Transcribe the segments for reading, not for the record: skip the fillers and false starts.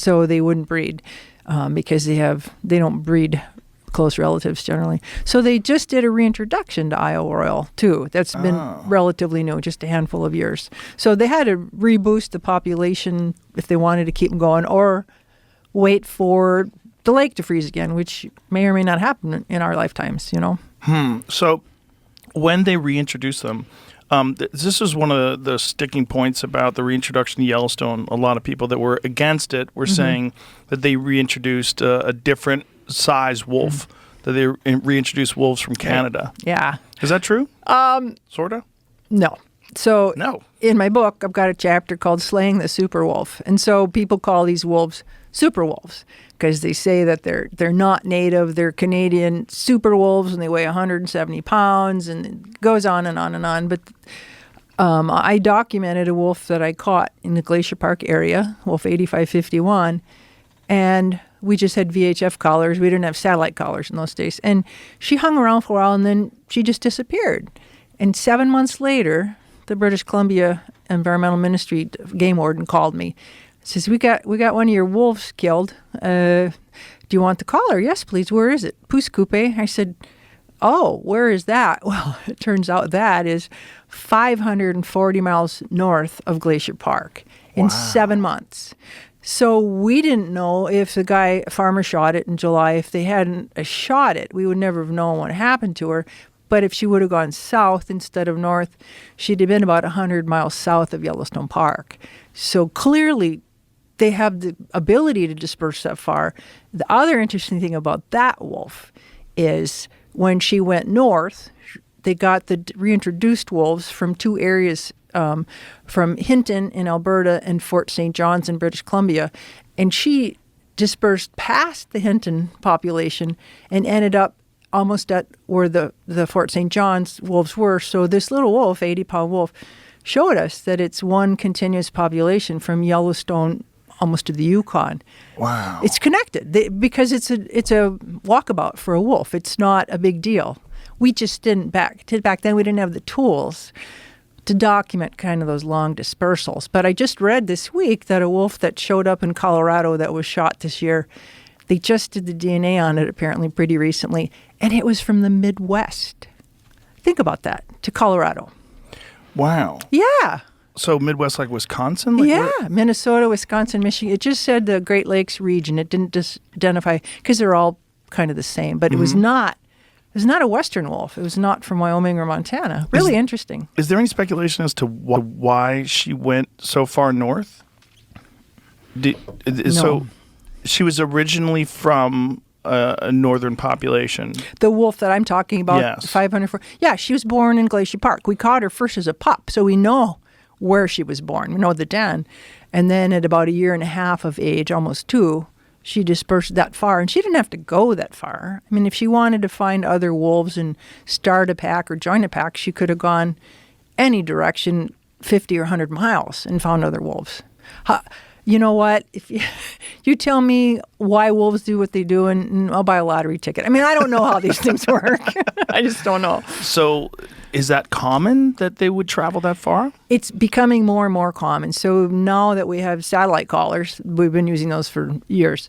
so they wouldn't breed because they don't breed close relatives generally. So they just did a reintroduction to Iowa Royal too. That's been relatively new, just a handful of years. So they had to reboost the population if they wanted to keep them going, or wait for the lake to freeze again, which may or may not happen in our lifetimes, So when they reintroduce them, this is one of the sticking points about the reintroduction to Yellowstone. A lot of people that were against it were saying that they reintroduced a different size wolf, that they reintroduced wolves from Canada. Yeah. Is that true? Sort of? No. So No. in my book, I've got a chapter called Slaying the Super Wolf. And so people call these wolves super wolves because they say that they're not native. They're Canadian super wolves and they weigh 170 pounds, and it goes on and on and on. But I documented a wolf that I caught in the Glacier Park area, Wolf 8551, and we just had VHF collars. We didn't have satellite collars in those days. And she hung around for a while, and then she just disappeared. And 7 months later, the British Columbia Environmental Ministry game warden called me. Says, we got one of your wolves killed. Do you want the collar? Yes, please. Where is it? Pouce Coupe. I said, oh, where is that? Well, it turns out that is 540 miles north of Glacier Park in 7 months. So we didn't know if the farmer shot it in July. If they hadn't shot it, we would never have known what happened to her. But if she would have gone south instead of north, she'd have been about 100 miles south of Yellowstone Park. So clearly, they have the ability to disperse that far. The other interesting thing about that wolf is when she went north, they got the reintroduced wolves from two areas, from Hinton in Alberta and Fort St. John's in British Columbia. And she dispersed past the Hinton population and ended up almost at where the Fort St. John's wolves were. So this little wolf, 80-pound wolf, showed us that it's one continuous population from Yellowstone almost to the Yukon. Wow. It's connected because it's a walkabout for a wolf. It's not a big deal. We just didn't back then we didn't have the tools to document kind of those long dispersals. But I just read this week that a wolf that showed up in Colorado that was shot this year, they just did the DNA on it apparently pretty recently, and it was from the Midwest. Think about that, to Colorado. Wow. Yeah. So Midwest, like Wisconsin? Minnesota, Wisconsin, Michigan. It just said the Great Lakes region. It didn't identify, because they're all kind of the same. But it was not a Western wolf. It was not from Wyoming or Montana. Really interesting. Is there any speculation as to why she went so far north? No. So she was originally from a northern population. The wolf that I'm talking about, Yes. 504. Yeah, she was born in Glacier Park. We caught her first as a pup, so we know where she was born. We know the den. And then at about a year and a half of age, almost 2, she dispersed that far. And she didn't have to go that far. I mean, if she wanted to find other wolves and start a pack or join a pack, she could have gone any direction 50 or 100 miles and found other wolves. You know what? If you tell me why wolves do what they do, and I'll buy a lottery ticket. I mean, I don't know how these things work. I just don't know. So is that common that they would travel that far? It's becoming more and more common. So now that we have satellite collars, we've been using those for years,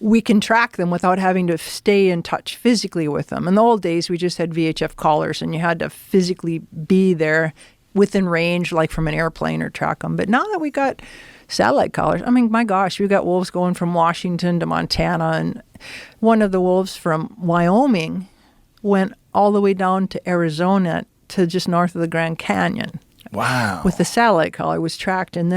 we can track them without having to stay in touch physically with them. In the old days, we just had VHF collars, and you had to physically be there within range, like from an airplane, or track them. But now that we got satellite collars, I mean, my gosh, we got wolves going from Washington to Montana, and one of the wolves from Wyoming went all the way down to Arizona to just north of the Grand Canyon. Wow. With the satellite collar, was tracked, and then